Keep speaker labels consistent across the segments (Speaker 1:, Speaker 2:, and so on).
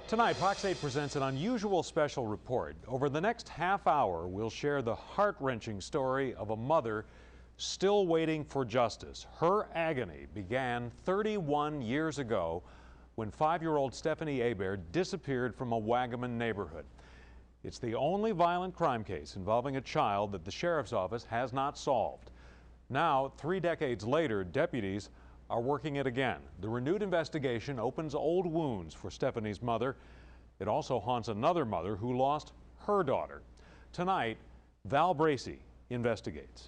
Speaker 1: Tonight, Fox 8 presents an unusual special report. Over the next half hour, we'll share the heart-wrenching story of a mother still waiting for justice. Her agony began 31 years ago when 5-year-old Stephanie Hebert disappeared from a Waggaman neighborhood. It's the only violent crime case involving a child that the sheriff's office has not solved. Now, 3 decades later, deputies are working it again. The renewed investigation opens old wounds for Stephanie's mother. It also haunts another mother who lost her daughter. Tonight, Bracy investigates.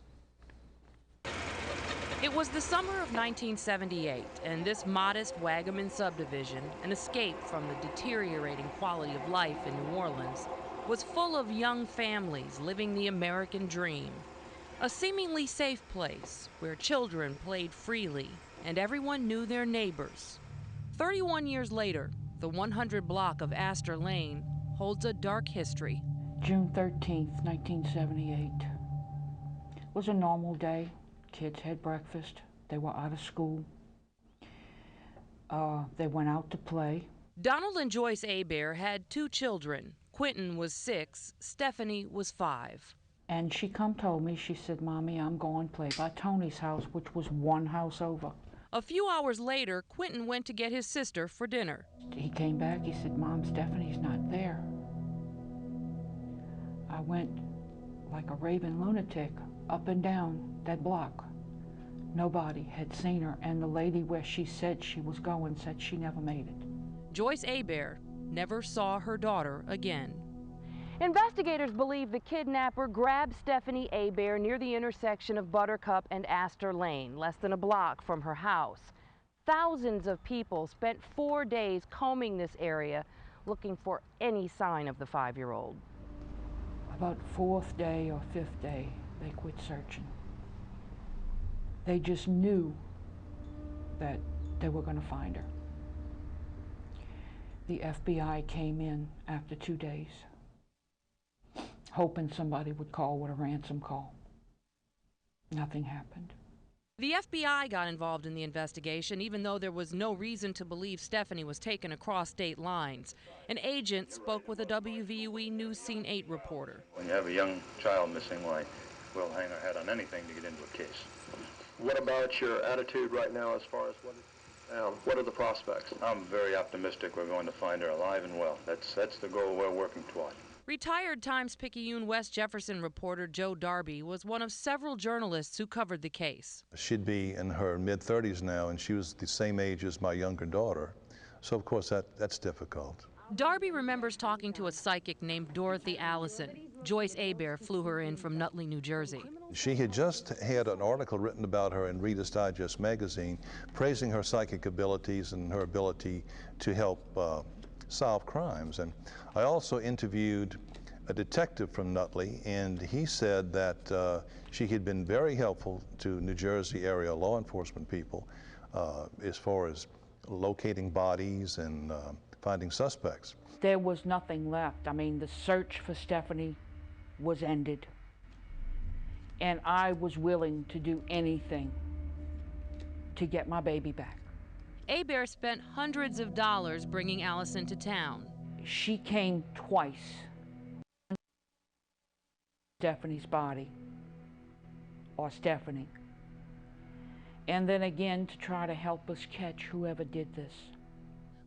Speaker 2: It was the summer of 1978, and this modest Waggaman subdivision, an escape from the deteriorating quality of life in New Orleans, was full of young families living the American dream. A seemingly safe place where children played freely and everyone knew their neighbors. 31 years later, the 100 block of Astor Lane holds a dark history.
Speaker 3: June 13th, 1978. It was a normal day. Kids had breakfast. They were out of school. They went out to play.
Speaker 2: Donald and Joyce Hebert had 2 children. Quentin was 6, Stephanie was 5.
Speaker 3: And she told me, she said, "Mommy, I'm going to play by Tony's house," which was one house over.
Speaker 2: A few hours later, Quentin went to get his sister for dinner.
Speaker 3: He came back, he said, "Mom, Stephanie's not there." I went like a raving lunatic up and down that block. Nobody had seen her, and the lady where she said she was going said she never made it.
Speaker 2: Joyce Hebert never saw her daughter again.
Speaker 4: Investigators believe the kidnapper grabbed Stephanie Hebert near the intersection of Buttercup and Astor Lane, less than a block from her house. Thousands of people spent 4 days combing this area, looking for any sign of the 5-year-old.
Speaker 3: About 4th day or 5th day, they quit searching. They just knew that they were going to find her. The FBI came in after 2 days, hoping somebody would call with a ransom call. Nothing happened.
Speaker 2: The FBI got involved in the investigation, even though there was no reason to believe Stephanie was taken across state lines. An agent spoke with a WVUE News Scene 8 reporter.
Speaker 5: When you have a young child missing, why, we'll hang our hat on anything to get into a case.
Speaker 6: What about your attitude right now as far as what are the prospects?
Speaker 5: I'm very optimistic we're going to find her alive and well. That's the goal we're working toward.
Speaker 2: Retired Times-Picayune West Jefferson reporter Joe Darby was one of several journalists who covered the case.
Speaker 7: She'd be in her mid-30s now, and she was the same age as my younger daughter. So, of course, that's difficult.
Speaker 2: Darby remembers talking to a psychic named Dorothy Allison. Joyce Hebert flew her in from Nutley, New Jersey.
Speaker 7: She had just had an article written about her in Reader's Digest magazine, praising her psychic abilities and her ability to help solve crimes. And I also interviewed a detective from Nutley, and he said that she had been very helpful to New Jersey area law enforcement people as far as locating bodies and finding suspects.
Speaker 3: There was nothing left. I mean, the search for Stephanie was ended. And I was willing to do anything to get my baby back.
Speaker 2: Hebert spent hundreds of dollars bringing Allison to town.
Speaker 3: She came twice. Stephanie's body, or Stephanie. And then again to try to help us catch whoever did this.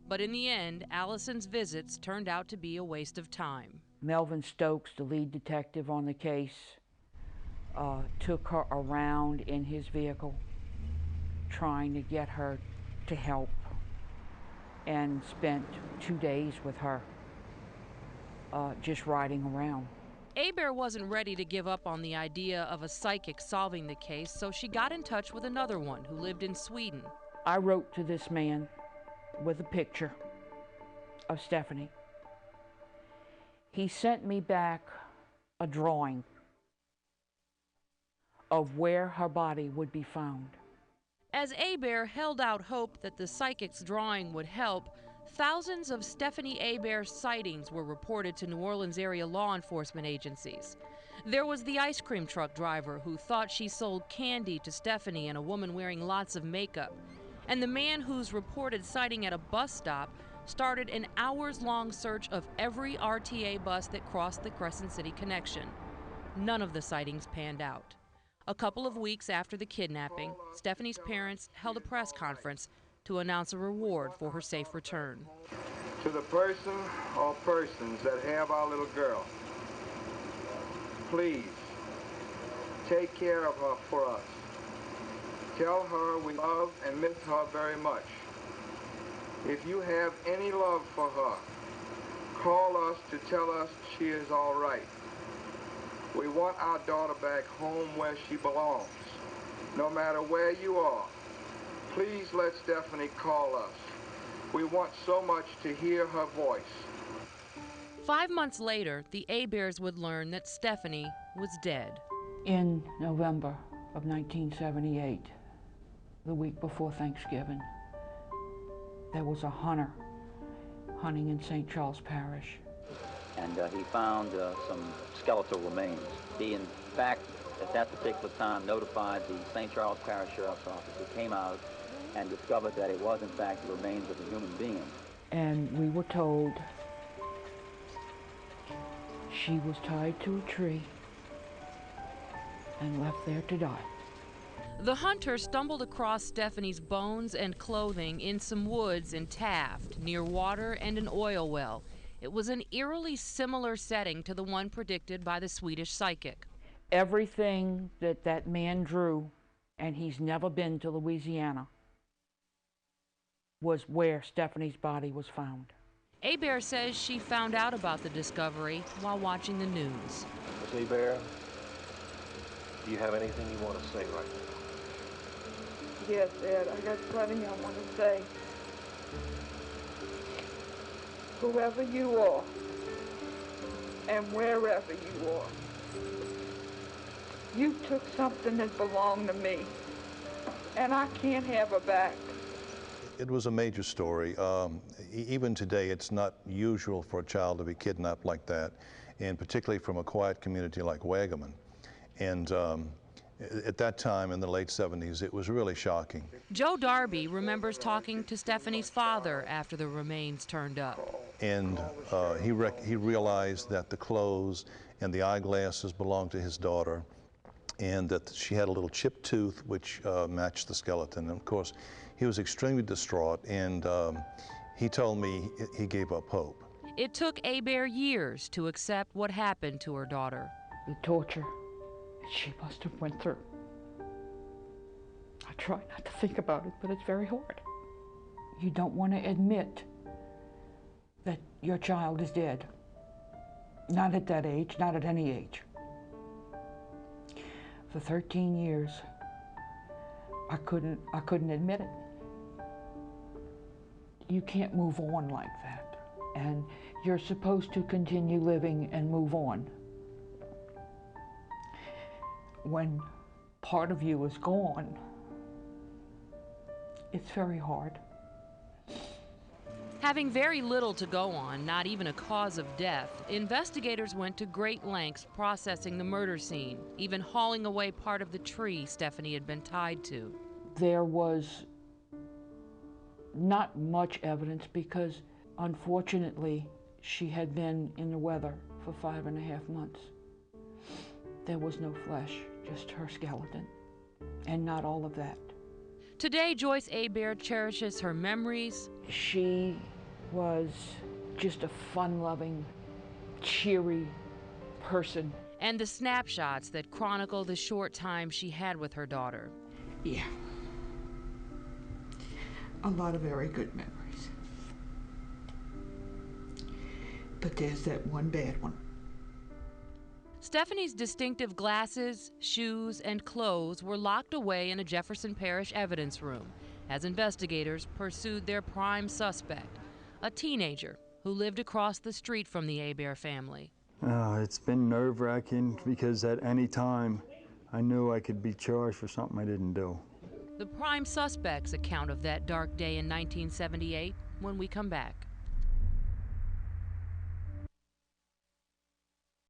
Speaker 2: But in the end, Allison's visits turned out to be a waste of time.
Speaker 3: Melvin Stokes, the lead detective on the case, took her around in his vehicle, trying to get her to help, and spent 2 days with her, just riding around.
Speaker 2: Hebert wasn't ready to give up on the idea of a psychic solving the case, so she got in touch with another one who lived in Sweden.
Speaker 3: I wrote to this man with a picture of Stephanie. He sent me back a drawing of where her body would be found.
Speaker 2: As Hebert held out hope that the psychic's drawing would help, thousands of Stephanie Hebert sightings were reported to New Orleans area law enforcement agencies. There was the ice cream truck driver who thought she sold candy to Stephanie and a woman wearing lots of makeup. And the man whose reported sighting at a bus stop started an hours-long search of every RTA bus that crossed the Crescent City connection. None of the sightings panned out. A couple of weeks after the kidnapping, Stephanie's parents held a press conference to announce a reward for her safe return.
Speaker 8: To the person or persons that have our little girl, please take care of her for us. Tell her we love and miss her very much. If you have any love for her, call us to tell us she is all right. We want our daughter back home where she belongs. No matter where you are, please let Stephanie call us. We want so much to hear her voice.
Speaker 2: 5 months later, the Heberts would learn that Stephanie was dead.
Speaker 3: In November of 1978, the week before Thanksgiving, there was a hunter hunting in St. Charles Parish.
Speaker 9: And he found some skeletal remains. He, in fact, at that particular time, notified the St. Charles Parish Sheriff's Office, who came out and discovered that it was, in fact, the remains of a human being.
Speaker 3: And we were told she was tied to a tree and left there to die.
Speaker 2: The hunter stumbled across Stephanie's bones and clothing in some woods in Taft, near water and an oil well. It was an eerily similar setting to the one predicted by the Swedish psychic.
Speaker 3: Everything that that man drew, and he's never been to Louisiana, was where Stephanie's body was found.
Speaker 2: Hebert says she found out about the discovery while watching the news.
Speaker 10: Miss Hebert, do you have anything you want to say right now?
Speaker 11: Yes, Ed, I got plenty I want to say. Whoever you are, and wherever you are, you took something that belonged to me, and I can't have her back.
Speaker 7: It was a major story. Even today, it's not usual for a child to be kidnapped like that, and particularly from a quiet community like Waggaman. And at that time, in the late 70s, it was really shocking.
Speaker 2: Joe Darby remembers talking to Stephanie's father after the remains turned up.
Speaker 7: And he realized that the clothes and the eyeglasses belonged to his daughter, and that she had a little chipped tooth which matched the skeleton. And of course, he was extremely distraught, and he told me he gave up hope.
Speaker 2: It took Hebert years to accept what happened to her daughter.
Speaker 3: The torture she must have went through. I try not to think about it, but it's very hard. You don't want to admit that your child is dead. Not at that age, not at any age. For 13 years, I couldn't admit it. You can't move on like that. And you're supposed to continue living and move on. When part of you is gone, it's very hard.
Speaker 2: Having very little to go on, not even a cause of death, investigators went to great lengths processing the murder scene, even hauling away part of the tree Stephanie had been tied to.
Speaker 3: There was not much evidence because, unfortunately, she had been in the weather for 5.5 months. There was no flesh, just her skeleton, and not all of that.
Speaker 2: Today, Joyce Hebert cherishes her memories.
Speaker 3: She was just a fun-loving, cheery person.
Speaker 2: And the snapshots that chronicle the short time she had with her daughter.
Speaker 11: Yeah. A lot of very good memories. But there's that one bad one.
Speaker 2: Stephanie's distinctive glasses, shoes, and clothes were locked away in a Jefferson Parish evidence room as investigators pursued their prime suspect, a teenager who lived across the street from the Hebert family.
Speaker 12: It's been nerve-wracking because at any time I knew I could be charged for something I didn't do.
Speaker 2: The prime suspect's account of that dark day in 1978 when we come back.